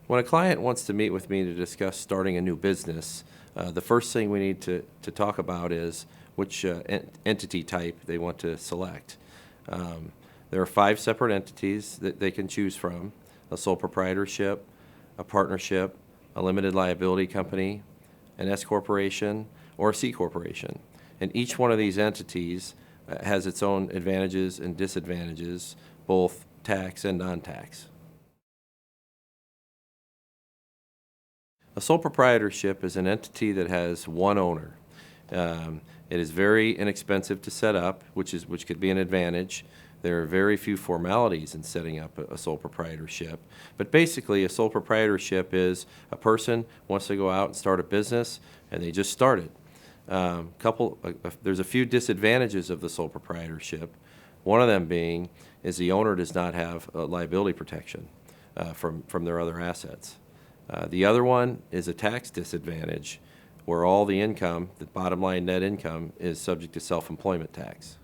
When a client wants to meet with me to discuss starting a new business, the first thing we need to talk about is which entity type they want to select. There are 5 separate entities that they can choose from: a sole proprietorship, a partnership, a limited liability company, an S corporation, or a C corporation. And each one of these entities has its own advantages and disadvantages, both tax and non-tax. A sole proprietorship is an entity that has one owner. It is very inexpensive to set up, which could be an advantage. There are very few formalities in setting up a sole proprietorship. But basically, a sole proprietorship is a person wants to go out and start a business, and they just start it. There's a few disadvantages of the sole proprietorship. One of them being is the owner does not have liability protection from their other assets. The other one is a tax disadvantage, where all the income, the bottom line net income, is subject to self-employment tax.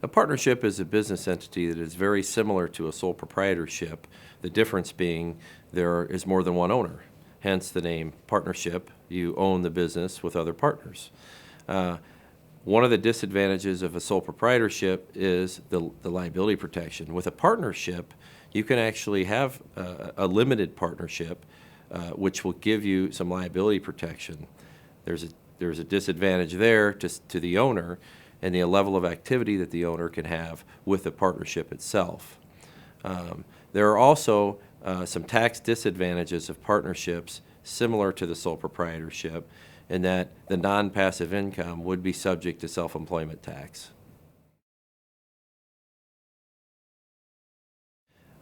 A partnership is a business entity that is very similar to a sole proprietorship, the difference being there is more than one owner. Hence the name partnership. You own the business with other partners. One of the disadvantages of a sole proprietorship is the liability protection. With a partnership, you can actually have a limited partnership, which will give you some liability protection. There's a disadvantage there to the owner and the level of activity that the owner can have with the partnership itself. There are also some tax disadvantages of partnerships similar to the sole proprietorship, in that the non-passive income would be subject to self-employment tax.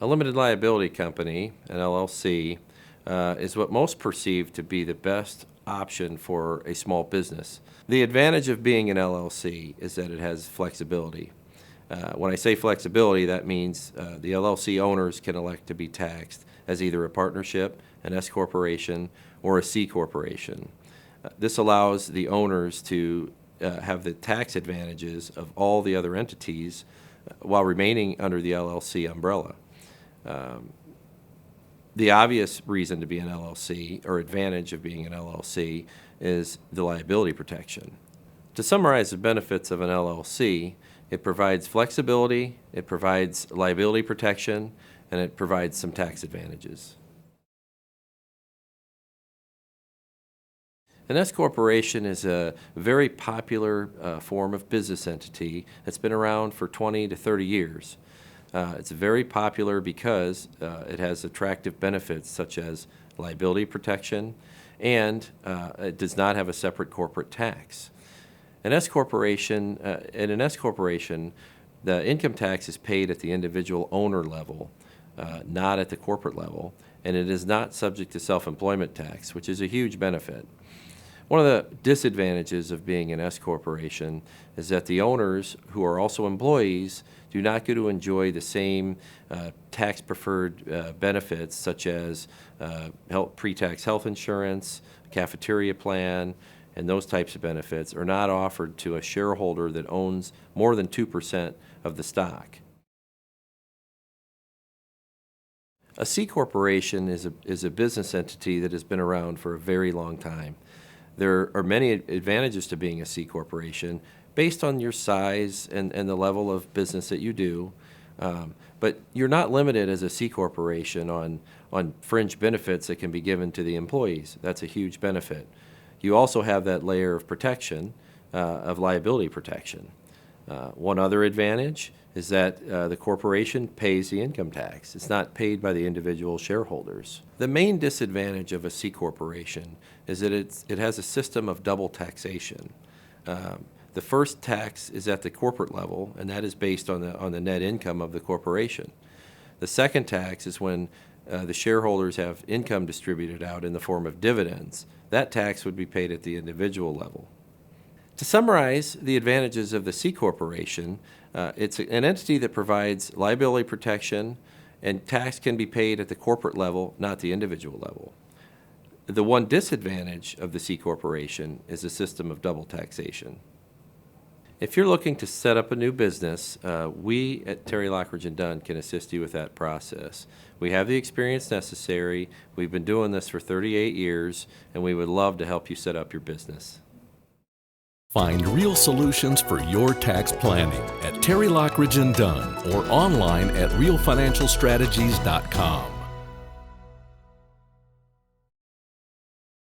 A limited liability company, an LLC, is what most perceive to be the best option for a small business. The advantage of being an LLC is that it has flexibility. When I say flexibility, that means the LLC owners can elect to be taxed as either a partnership, an S corporation, or a C corporation. This allows the owners to have the tax advantages of all the other entities while remaining under the LLC umbrella. The obvious reason to be an LLC, or advantage of being an LLC, is the liability protection. To summarize the benefits of an LLC, it provides flexibility, it provides liability protection, and it provides some tax advantages. An S corporation is a very popular form of business entity that's been around for 20 to 30 years. It's very popular because it has attractive benefits such as liability protection, and it does not have a separate corporate tax. In an S corporation, the income tax is paid at the individual owner level, not at the corporate level, and it is not subject to self-employment tax, which is a huge benefit. One of the disadvantages of being an S corporation is that the owners, who are also employees, do not get to enjoy the same tax-preferred benefits such as pre-tax health insurance, cafeteria plan, and those types of benefits are not offered to a shareholder that owns more than 2% of the stock. A C corporation is a business entity that has been around for a very long time. There are many advantages to being a C corporation based on your size and the level of business that you do, but you're not limited as a C corporation on fringe benefits that can be given to the employees. That's a huge benefit. You also have that layer of protection, of liability protection. One other advantage is that the corporation pays the income tax. It's not paid by the individual shareholders. The main disadvantage of a C corporation is that it has a system of double taxation. The first tax is at the corporate level, and that is based on the net income of the corporation. The second tax is when the shareholders have income distributed out in the form of dividends. That tax would be paid at the individual level. To summarize the advantages of the C corporation, it's an entity that provides liability protection, and tax can be paid at the corporate level, not the individual level. The one disadvantage of the C corporation is the system of double taxation. If you're looking to set up a new business, we at Terry Lockridge Dunn can assist you with that process. We have the experience necessary. We've been doing this for 38 years, and we would love to help you set up your business. Find real solutions for your tax planning at Terry Lockridge Dunn or online at realfinancialstrategies.com.